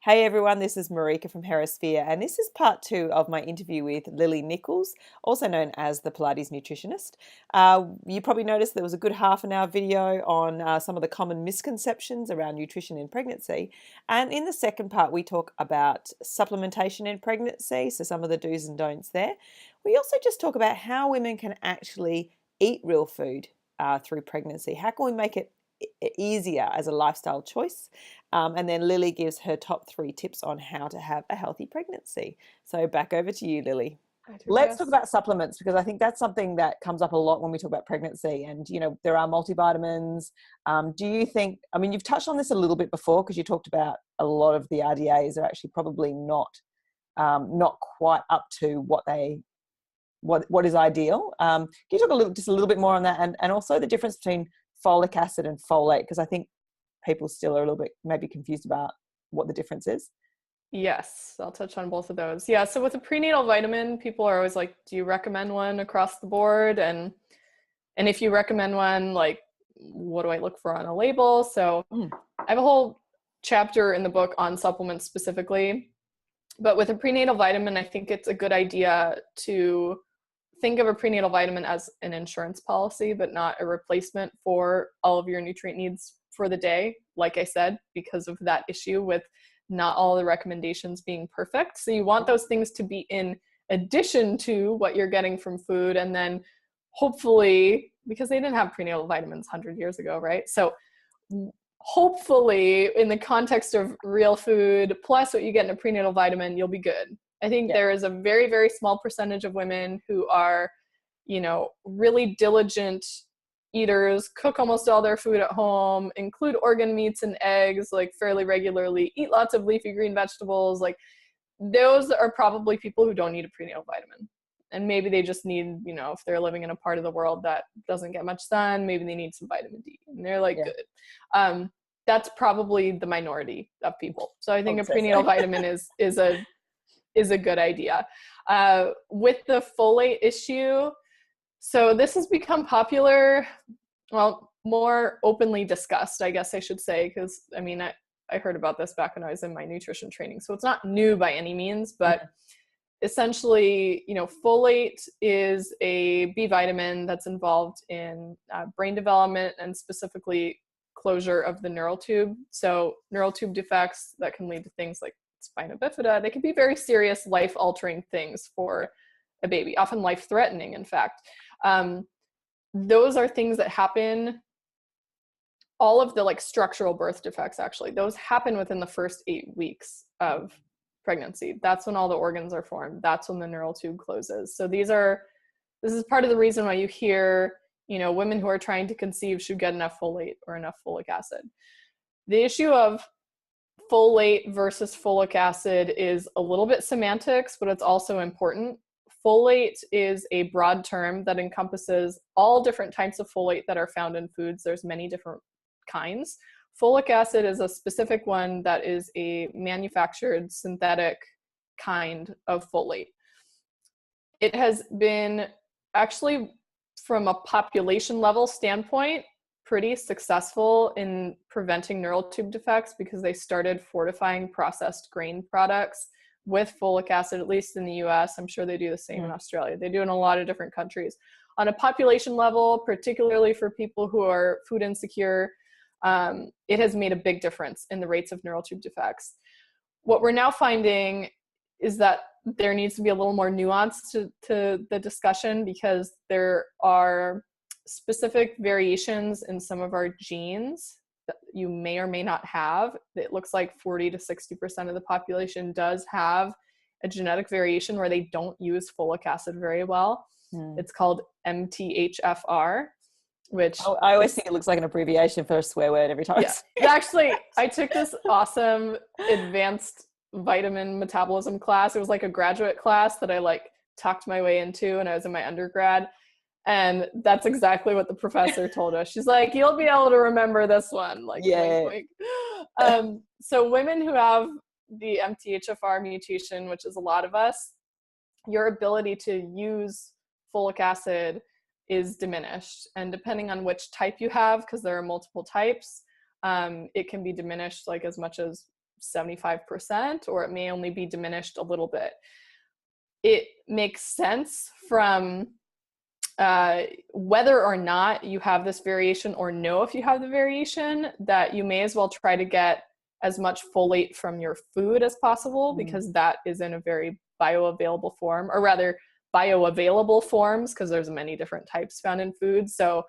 Hey everyone, this is Marika from Herasphere, and this is part two of my interview with Lily Nichols, also known as the Pilates nutritionist. You probably noticed there was a good half an hour video on some of the common misconceptions around nutrition in pregnancy. And in the second part, we talk about supplementation in pregnancy, so some of the do's and don'ts there. We also just talk about how women can actually eat real food through pregnancy. How can we make it easier as a lifestyle choice? And then Lily gives her top 3 tips on how to have a healthy pregnancy. So back over to you, Lily. Let's talk about supplements, because I think that's something that comes up a lot when we talk about pregnancy. And, you know, there are multivitamins. Do you think, I mean, you've touched on this a little bit before, because you talked about a lot of the RDAs are actually probably not quite up to what is ideal. Can you talk just a little bit more on that, and also the difference between folic acid and folate? Because I think people still are a little bit maybe confused about what the difference is. Yes, I'll touch on both of those. Yeah, so with a prenatal vitamin, people are always like, do you recommend one across the board? And if you recommend one, like, what do I look for on a label? So I have a whole chapter in the book on supplements specifically. But with a prenatal vitamin, I think it's a good idea to think of a prenatal vitamin as an insurance policy, but not a replacement for all of your nutrient needs for the day, like I said, because of that issue with not all the recommendations being perfect. So you want those things to be in addition to what you're getting from food. And then hopefully, because they didn't have prenatal vitamins 100 years ago, right? So hopefully in the context of real food plus what you get in a prenatal vitamin, you'll be good. I think there is a very, very small percentage of women who are, you know, really diligent eaters, cook almost all their food at home, include organ meats and eggs like fairly regularly, eat lots of leafy green vegetables. Like, those are probably people who don't need a prenatal vitamin. And maybe they just need, you know, if they're living in a part of the world that doesn't get much sun, maybe they need some vitamin D. And they're like, good. That's probably the minority of people. So I think a prenatal vitamin is a good idea. With the folate issue, so this has become popular, well, more openly discussed, I guess I should say, because I mean, I heard about this back when I was in my nutrition training. So it's not new by any means, but essentially, you know, folate is a B vitamin that's involved in brain development and specifically closure of the neural tube. So neural tube defects that can lead to things like spina bifida. They can be very serious, life-altering things for a baby, often life-threatening, in fact. Those are things that happen, all of the like structural birth defects, actually, those happen within the first 8 weeks of pregnancy. That's when all the organs are formed. That's when the neural tube closes. So this is part of the reason why you hear, you know, women who are trying to conceive should get enough folate or enough folic acid. The issue of folate versus folic acid is a little bit semantics, but it's also important. Folate is a broad term that encompasses all different types of folate that are found in foods. There's many different kinds. Folic acid is a specific one that is a manufactured synthetic kind of folate. It has been actually, from a population level standpoint, pretty successful in preventing neural tube defects because they started fortifying processed grain products with folic acid, at least in the US. I'm sure they do the same in Australia. They do in a lot of different countries. On a population level, particularly for people who are food insecure, it has made a big difference in the rates of neural tube defects. What we're now finding is that there needs to be a little more nuance to the discussion, because there are specific variations in some of our genes that you may or may not have. It looks like 40 to 60% of the population does have a genetic variation where they don't use folic acid very well. It's called MTHFR, which I always think it looks like an abbreviation for a swear word every time. Yeah. Actually, I took this awesome advanced vitamin metabolism class. It was like a graduate class that I like tucked my way into when I was in my undergrad. And that's exactly what the professor told us. She's like, you'll be able to remember this one. Like, wink, wink. So women who have the MTHFR mutation, which is a lot of us, your ability to use folic acid is diminished. And depending on which type you have, because there are multiple types, it can be diminished like as much as 75%, or it may only be diminished a little bit. It makes sense from whether or not you have this variation or know if you have the variation, that you may as well try to get as much folate from your food as possible, because that is in a very bioavailable form, or rather bioavailable forms, because there's many different types found in food. So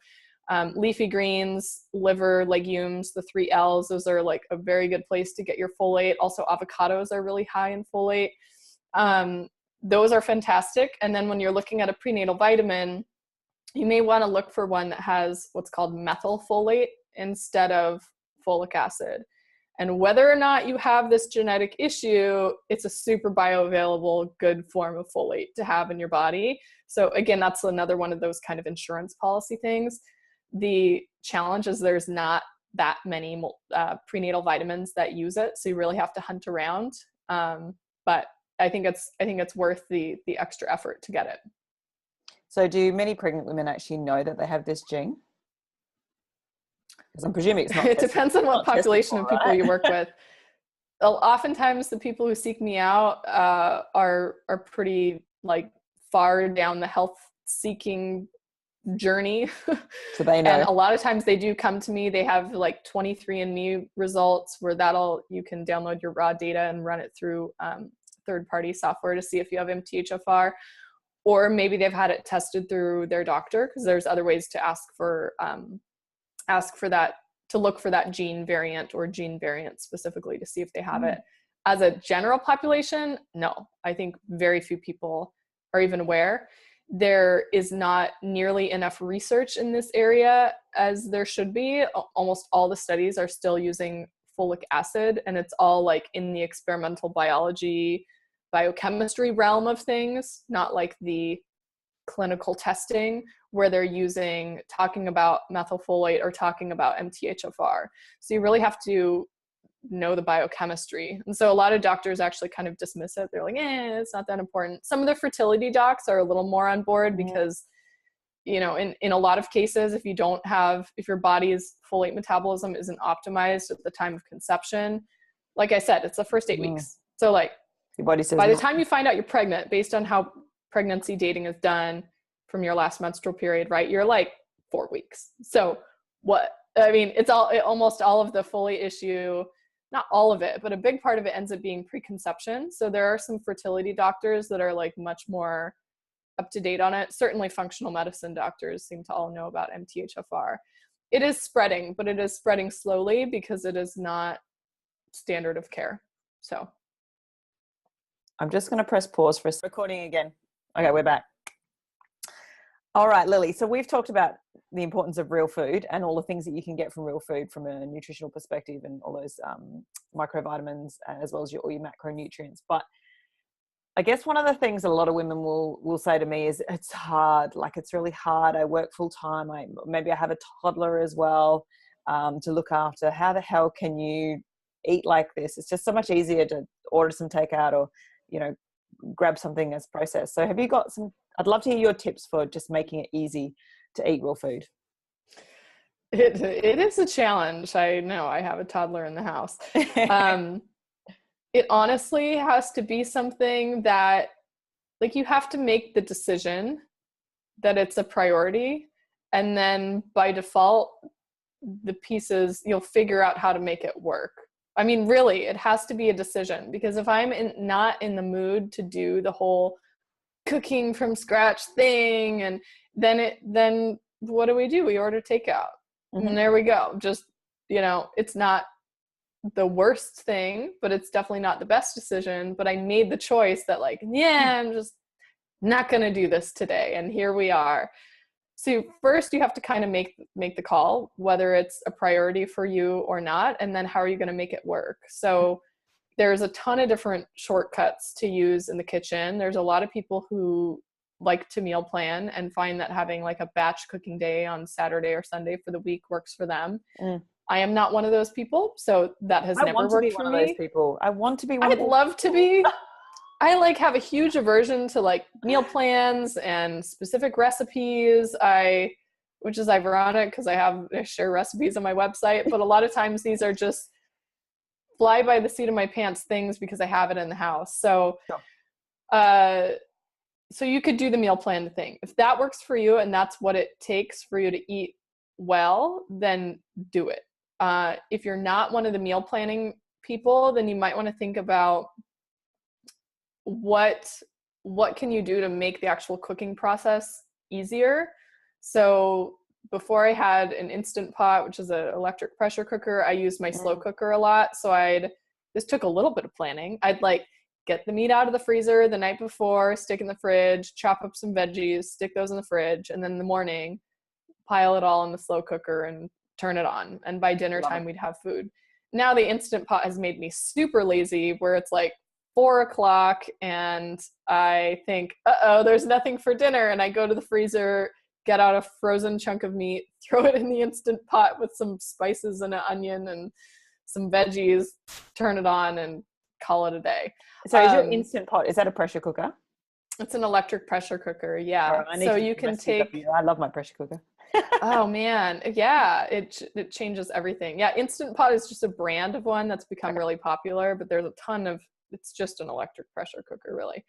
leafy greens, liver, legumes, the 3 L's, those are like a very good place to get your folate. Also, avocados are really high in folate. Those are fantastic. And then when you're looking at a prenatal vitamin, you may want to look for one that has what's called methylfolate instead of folic acid. And whether or not you have this genetic issue, it's a super bioavailable, good form of folate to have in your body. So again, that's another one of those kind of insurance policy things. The challenge is there's not that many prenatal vitamins that use it, so you really have to hunt around. But I think it's worth the extra effort to get it. So do many pregnant women actually know that they have this gene? Because I'm presuming it's not. It depends on what population of people you work with. Oftentimes the people who seek me out are pretty like far down the health seeking journey. So they know. And a lot of times they do come to me. They have like 23andMe results where you can download your raw data and run it through third-party software to see if you have MTHFR. Or maybe they've had it tested through their doctor, because there's other ways to ask for that, to look for that gene variant or gene variant specifically to see if they have it. As a general population, no. I think very few people are even aware. There is not nearly enough research in this area as there should be. Almost all the studies are still using folic acid, and it's all like in the experimental biology, biochemistry realm of things, not like the clinical testing where they're talking about methylfolate or talking about MTHFR. So you really have to know the biochemistry. And so a lot of doctors actually kind of dismiss it. They're like, it's not that important. Some of the fertility docs are a little more on board because, you know, in a lot of cases, if your body's folate metabolism isn't optimized at the time of conception, like I said, it's the first 8 weeks. So like, your body says by the time you find out you're pregnant, based on how pregnancy dating is done from your last menstrual period, right? You're like 4 weeks. So it's almost all of the folate issue, not all of it, but a big part of it ends up being preconception. So there are some fertility doctors that are like much more up to date on it. Certainly functional medicine doctors seem to all know about MTHFR. It is spreading, but it is spreading slowly because it is not standard of care. So I'm just going to press pause for a recording again. Okay, we're back. All right, Lily. So we've talked about the importance of real food and all the things that you can get from real food from a nutritional perspective, and all those microvitamins as well as all your macronutrients. But I guess one of the things a lot of women will say to me is, it's hard. Like, it's really hard. I work full time. Maybe I have a toddler as well to look after. How the hell can you eat like this? It's just so much easier to order some takeout or, you know, grab something as processed. So have you got I'd love to hear your tips for just making it easy to eat real food. It is a challenge. I know, I have a toddler in the house. It honestly has to be something that, like, you have to make the decision that it's a priority, and then by default, the pieces, you'll figure out how to make it work. I mean, really, it has to be a decision, because if I'm not in the mood to do the whole cooking from scratch thing, and then what do? We order takeout. And there we go. Just, you know, it's not the worst thing, but it's definitely not the best decision. But I made the choice that, like, I'm just not going to do this today. And here we are. So first you have to kind of make the call, whether it's a priority for you or not. And then how are you going to make it work? So there's a ton of different shortcuts to use in the kitchen. There's a lot of people who like to meal plan and find that having like a batch cooking day on Saturday or Sunday for the week works for them. I am not one of those people, so that has never worked for me. I want to be one of those people. I want to be one of those people. I'd love to be. I like have a huge aversion to like meal plans and specific recipes. Which is ironic because I share recipes on my website, but a lot of times these are just fly by the seat of my pants things because I have it in the house. So, Sure. so you could do the meal plan thing. If that works for you and that's what it takes for you to eat well, then do it. If you're not one of the meal planning people, then you might want to think about what can you do to make the actual cooking process easier. So before I had an Instant Pot, which is an electric pressure cooker, I used my slow cooker a lot. So this took a little bit of planning. I'd like get the meat out of the freezer the night before, stick in the fridge, chop up some veggies, stick those in the fridge, and then in the morning, pile it all in the slow cooker and turn it on. And by dinner time, we'd have food. Now the Instant Pot has made me super lazy, where it's like 4 o'clock and I think, there's nothing for dinner. And I go to the freezer, get out a frozen chunk of meat, throw it in the Instant Pot with some spices and an onion and some veggies, turn it on and call it a day. So is your Instant Pot, is that a pressure cooker? It's an electric pressure cooker. Yeah. Right, so you can take, I love my pressure cooker. oh man. Yeah. It changes everything. Yeah. Instant Pot is just a brand of one that's become really popular, but there's a ton of, it's just an electric pressure cooker really.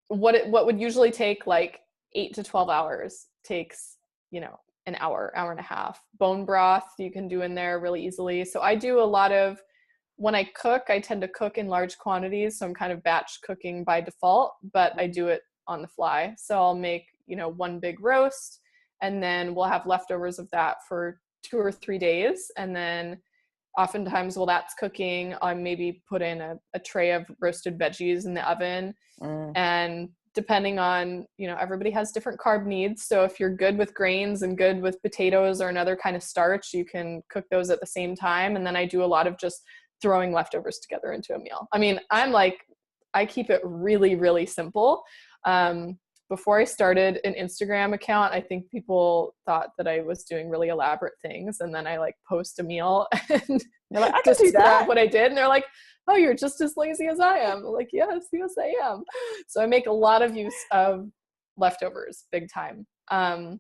What would usually take like 8 to 12 hours takes, an hour and a half. Bone broth you can do in there really easily. So I do a lot of, when I cook, I tend to cook in large quantities. So I'm kind of batch cooking by default, but I do it on the fly. So I'll make, one big roast, and then we'll have leftovers of that for 2 or 3 days. And then oftentimes while that's cooking, I maybe put in a tray of roasted veggies in the oven. And depending on, everybody has different carb needs. So if you're good with grains and good with potatoes or another kind of starch, you can cook those at the same time. And then I do a lot of just throwing leftovers together into a meal. I mean, I keep it really, really simple. Before I started an Instagram account, I think people thought that I was doing really elaborate things. And then I post a meal and they're like, I can do that. What I did. And they're like, oh, you're just as lazy as I am. I'm like, yes, I am. So I make a lot of use of leftovers, big time. And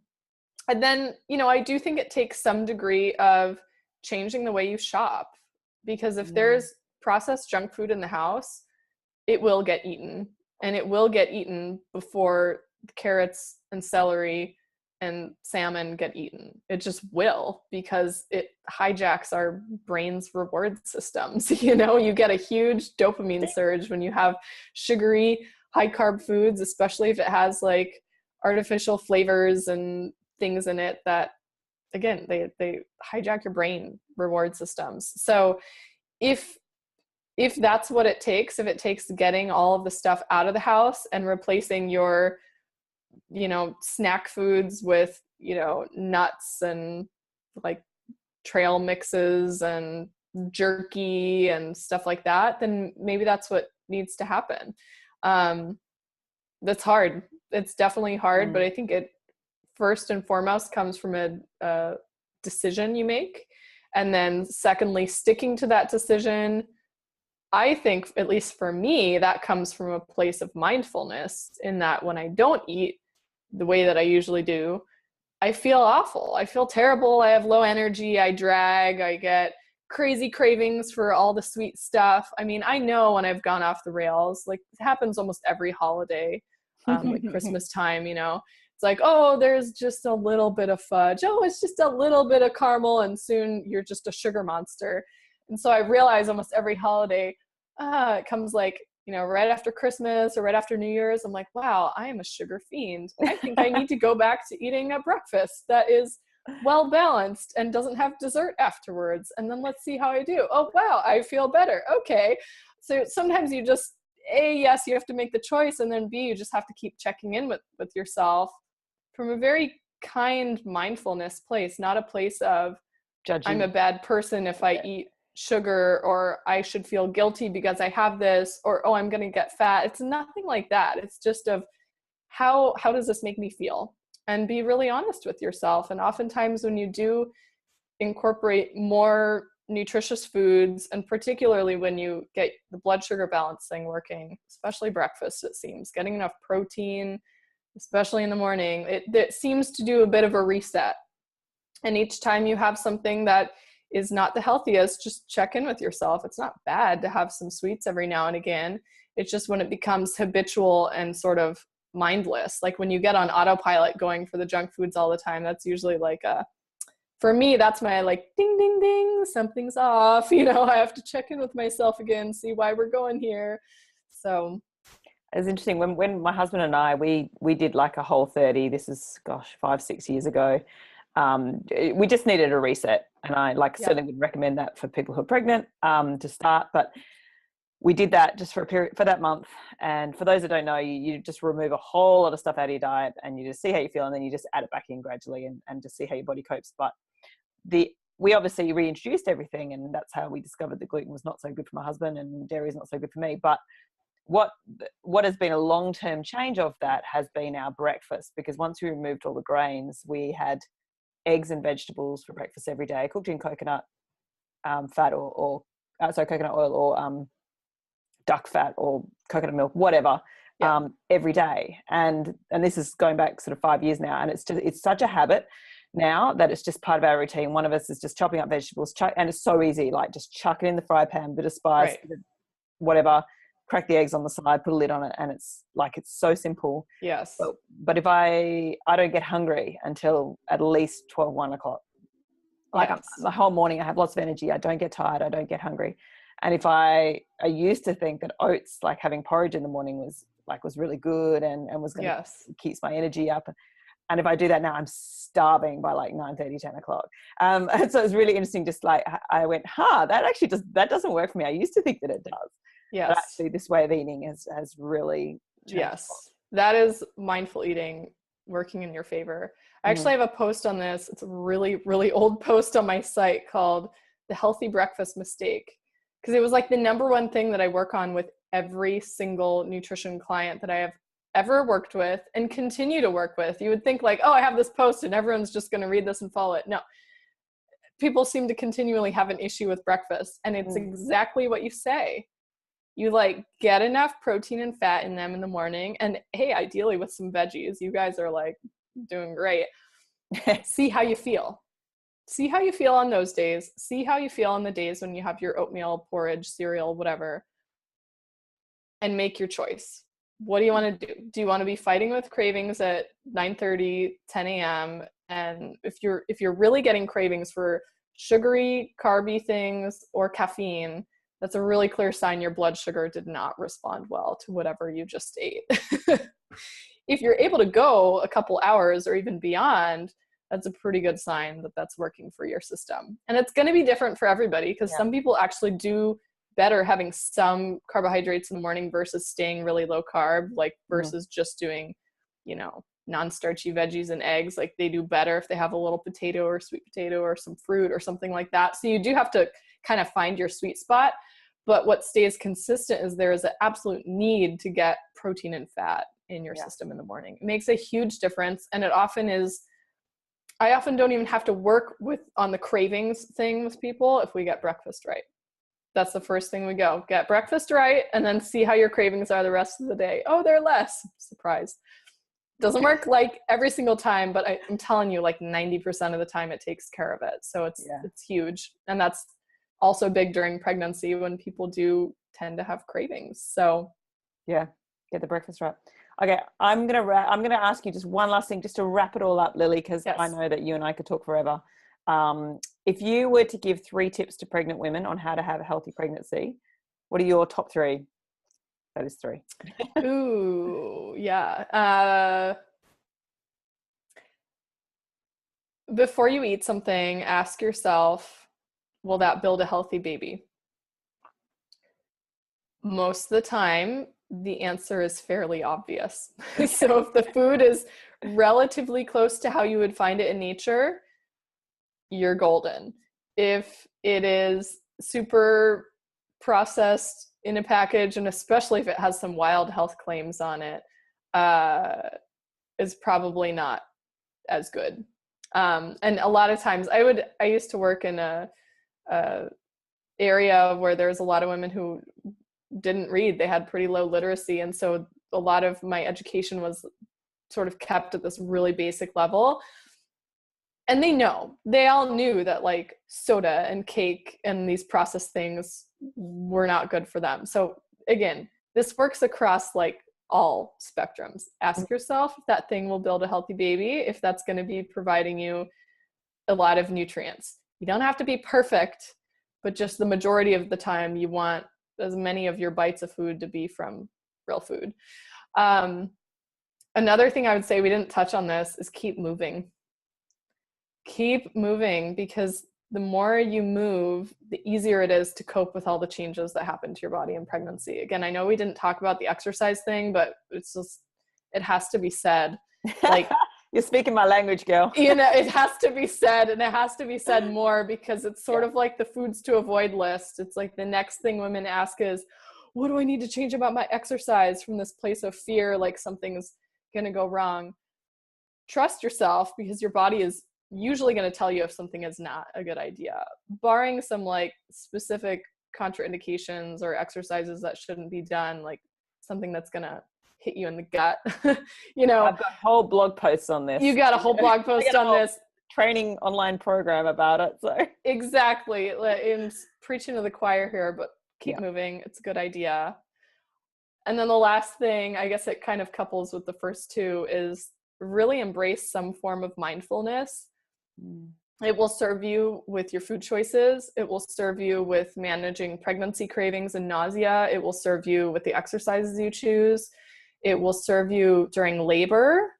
then, I do think it takes some degree of changing the way you shop, because if there's processed junk food in the house, it will get eaten, and it will get eaten before carrots and celery and salmon get eaten. It just will, because it hijacks our brain's reward systems. You get a huge dopamine surge when you have sugary, high carb foods, especially if it has artificial flavors and things in it that, again, they hijack your brain reward systems. So if that's what it takes, if it takes getting all of the stuff out of the house and replacing your, snack foods with, nuts and trail mixes and jerky and stuff like that, then maybe that's what needs to happen. That's hard. It's definitely hard, but I think it first and foremost comes from a decision you make. And then secondly, sticking to that decision, I think, at least for me, that comes from a place of mindfulness, in that when I don't eat the way that I usually do, I feel awful. I feel terrible. I have low energy. I drag. I get crazy cravings for all the sweet stuff. I mean, I know when I've gone off the rails, it happens almost every holiday, Christmas time, It's like, oh, there's just a little bit of fudge. Oh, it's just a little bit of caramel. And soon you're just a sugar monster. And so I realize almost every holiday, it comes right after Christmas or right after New Year's. I'm like, wow, I am a sugar fiend. I think I need to go back to eating a breakfast that is well balanced and doesn't have dessert afterwards. And then let's see how I do. Oh, wow, I feel better. Okay. So sometimes you just, A, yes, you have to make the choice. And then B, you just have to keep checking in with yourself from a very kind mindfulness place, not a place of judging. I'm a bad person if I eat sugar, or I should feel guilty because I have this, or, oh, I'm going to get fat. It's nothing like that. It's just of how does this make me feel? And be really honest with yourself. And oftentimes when you do incorporate more nutritious foods, and particularly when you get the blood sugar balance thing working, especially breakfast, it seems, getting enough protein, especially in the morning, it seems to do a bit of a reset. And each time you have something that is not the healthiest, just check in with yourself. It's not bad to have some sweets every now and again. It's just when it becomes habitual and sort of mindless, like when you get on autopilot going for the junk foods all the time, that's usually like for me, that's my like, ding, ding, ding, something's off. You know, I have to check in with myself again, see why we're going here. So it's interesting when my husband and I, we did like a Whole30. This is, gosh, 5-6 years ago. We just needed a reset, and I certainly would recommend that for people who are pregnant to start. But we did that just for a period, for that month. And for those that don't know, you just remove a whole lot of stuff out of your diet, and you just see how you feel, and then you just add it back in gradually and just see how your body copes. But we obviously reintroduced everything, and that's how we discovered that gluten was not so good for my husband and dairy is not so good for me. But what has been a long-term change of that has been our breakfast, because once we removed all the grains, we had eggs and vegetables for breakfast every day, cooked in coconut fat or coconut oil or duck fat or coconut milk, whatever, every day. And this is going back sort of 5 years now, and it's such a habit now that it's just part of our routine. One of us is just chopping up vegetables, and it's so easy, like just chuck it in the fry pan, bit of spice, whatever, crack the eggs on the side, put a lid on it, and it's so simple. Yes. But if I don't get hungry until at least 1 o'clock. Like the whole morning I have lots of energy. I don't get tired. I don't get hungry. And if I used to think that oats, like having porridge in the morning was really good and was going to keeps my energy up. And if I do that now, I'm starving by like 9:30, 10 o'clock. And so it's really interesting. Just like I went, that doesn't work for me. I used to think that it does. Yes. But actually this way of eating has really changed. Yes. That is mindful eating working in your favor. I actually have a post on this. It's a really, really old post on my site called The Healthy Breakfast Mistake. Because it was like the number one thing that I work on with every single nutrition client that I have ever worked with and continue to work with. You would think like, oh, I have this post and everyone's just going to read this and follow it. No. People seem to continually have an issue with breakfast, and it's exactly what you say. You like get enough protein and fat in them in the morning, and hey, ideally with some veggies. You guys are like doing great. See how you feel. See how you feel on those days. See how you feel on the days when you have your oatmeal, porridge, cereal, whatever, and make your choice. What do you want to do? Do you want to be fighting with cravings at 9:30, 10 a.m.? And if you're really getting cravings for sugary, carby things or caffeine, that's a really clear sign your blood sugar did not respond well to whatever you just ate. If you're able to go a couple hours or even beyond, that's a pretty good sign that that's working for your system. And it's going to be different for everybody, because some people actually do better having some carbohydrates in the morning versus staying really low carb, like versus just doing, non-starchy veggies and eggs. Like they do better if they have a little potato or sweet potato or some fruit or something like that. So you do have to kind of find your sweet spot. But what stays consistent is there is an absolute need to get protein and fat in your system in the morning. It makes a huge difference. And I often don't even have to work on the cravings thing with people if we get breakfast right. That's the first thing we go. Get breakfast right, and then see how your cravings are the rest of the day. Oh, they're less. Surprise. Doesn't work like every single time, but I'm telling you, like 90% of the time it takes care of it. So it's huge. And that's also big during pregnancy when people do tend to have cravings. So get the breakfast right. Okay, I'm gonna ask you just one last thing, just to wrap it all up, Lily, because I know that you and I could talk forever. If you were to give 3 tips to pregnant women on how to have a healthy pregnancy, what are your top 3? That is 3. Ooh, yeah. Before you eat something, ask yourself, will that build a healthy baby? Most of the time, the answer is fairly obvious. So if the food is relatively close to how you would find it in nature, you're golden. If it is super processed in a package, and especially if it has some wild health claims on it, is probably not as good. And a lot of times I used to work in a area where there's a lot of women who didn't read. They had pretty low literacy. And so a lot of my education was sort of kept at this really basic level. And they all knew that like soda and cake and these processed things were not good for them. So again, this works across like all spectrums. Ask yourself if that thing will build a healthy baby, if that's going to be providing you a lot of nutrients. You don't have to be perfect, but just the majority of the time you want as many of your bites of food to be from real food. Another thing I would say, we didn't touch on this, is keep moving. Keep moving, because the more you move, the easier it is to cope with all the changes that happen to your body in pregnancy. Again, I know we didn't talk about the exercise thing, but it's just, it has to be said. Like, you're speaking my language, girl. You know, it has to be said, and it has to be said more, because it's sort of like the foods to avoid list. It's like the next thing women ask is, what do I need to change about my exercise, from this place of fear, like something's going to go wrong. Trust yourself, because your body is usually going to tell you if something is not a good idea, barring some like specific contraindications or exercises that shouldn't be done, like something that's going to hit you in the gut. You know, I've got whole blog posts on this. You got a whole blog post on this training online program about it. So exactly, in preaching to the choir here, but keep moving. It's a good idea. And then the last thing, I guess it kind of couples with the first two, is really embrace some form of mindfulness. It will serve you with your food choices. It will serve you with managing pregnancy cravings and nausea. It will serve you with the exercises you choose. It will serve you during labor.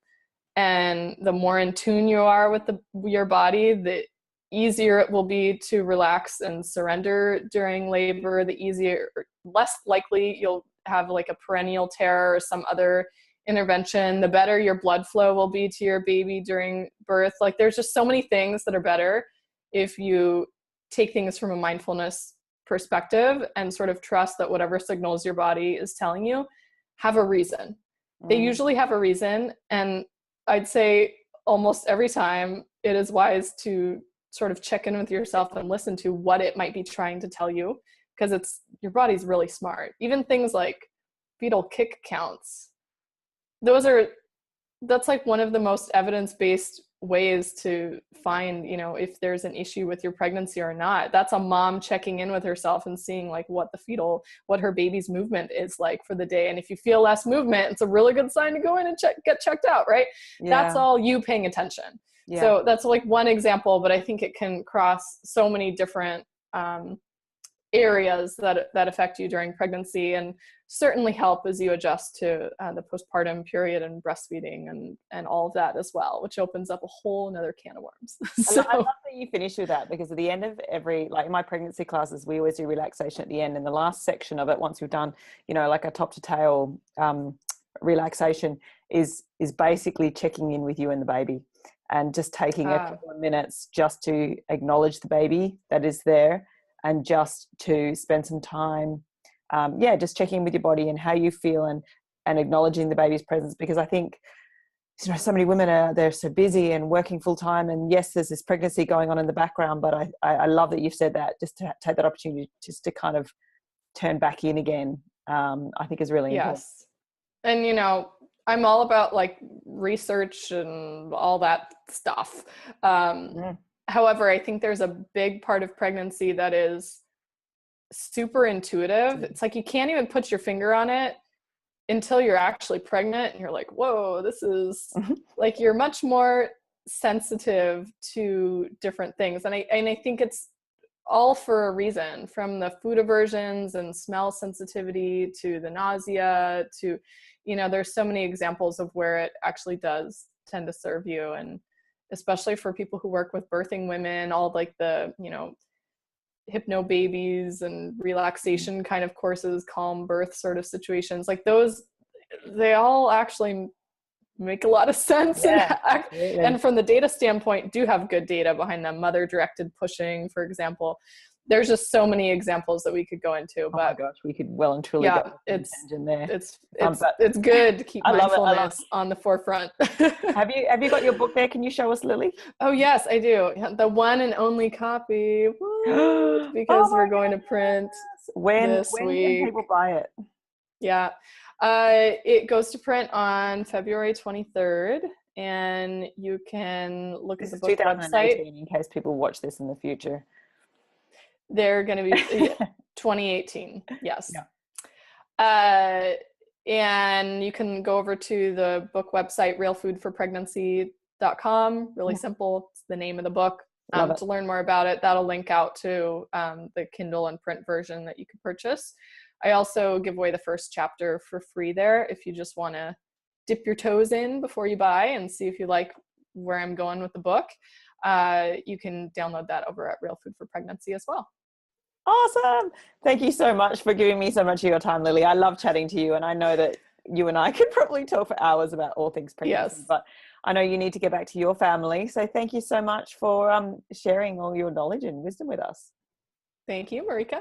And the more in tune you are with your body, the easier it will be to relax and surrender during labor. The easier, less likely you'll have like a perennial tear or some other intervention. The better your blood flow will be to your baby during birth. Like, there's just so many things that are better if you take things from a mindfulness perspective and sort of trust that whatever signals your body is telling you have a reason. They usually have a reason. And I'd say almost every time it is wise to sort of check in with yourself and listen to what it might be trying to tell you, because your body's really smart. Even things like fetal kick counts, that's like one of the most evidence-based ways to find, you know, if there's an issue with your pregnancy or not. That's a mom checking in with herself and seeing like what her baby's movement is like for the day. And if you feel less movement, it's a really good sign to go in and get checked out, right? Yeah. That's all you paying attention. Yeah. So that's like one example, but I think it can cross so many different areas that affect you during pregnancy, and certainly help as you adjust to the postpartum period and breastfeeding and all of that as well, which opens up a whole nother can of worms. So I love that you finish with that, because at the end of like in my pregnancy classes, we always do relaxation at the end, and the last section of it, once we've done, you know, like a top to tail relaxation, is basically checking in with you and the baby, and just taking a couple of minutes just to acknowledge the baby that is there, and just to spend some time, just checking in with your body and how you feel, and acknowledging the baby's presence. Because I think, you know, so many women they're so busy and working full time, and yes, there's this pregnancy going on in the background, but I love that you've said that, just to take that opportunity just to kind of turn back in again, I think is really important. Yes. And, you know, I'm all about like research and all that stuff. However, I think there's a big part of pregnancy that is super intuitive. It's like you can't even put your finger on it until you're actually pregnant, and you're like, whoa, this is like, you're much more sensitive to different things. And I think it's all for a reason, from the food aversions and smell sensitivity to the nausea to, you know, there's so many examples of where it actually does tend to serve you. And especially for people who work with birthing women, all like the, you know, hypno babies and relaxation kind of courses, calm birth sort of situations, like those, they all actually make a lot of sense. Yeah, and from the data standpoint, do have good data behind them. Mother directed pushing, for example. There's just so many examples that we could go into, but oh my gosh, we could well and truly go it's there. It's good to keep mindfulness on the forefront. Have you got your book there? Can you show us, Lily? Oh yes, I do. The one and only copy. Because we're going to print when can people buy it? Yeah, it goes to print on February 23rd, and you can look at This the is book website. 2018 in case people watch this in the future. They're going to be 2018. Yes. Yeah. And you can go over to the book website, realfoodforpregnancy.com. Really simple. It's the name of the book. To learn more about it, that'll link out to the Kindle and print version that you could purchase. I also give away the first chapter for free there if you just want to dip your toes in before you buy and see if you like where I'm going with the book. You can download that over at Real Food for Pregnancy as well. Awesome. Thank you so much for giving me so much of your time, Lily. I love chatting to you, and I know that you and I could probably talk for hours about all things pregnancy, Yes. but I know you need to get back to your family. So thank you so much for sharing all your knowledge and wisdom with us. Thank you, Marika.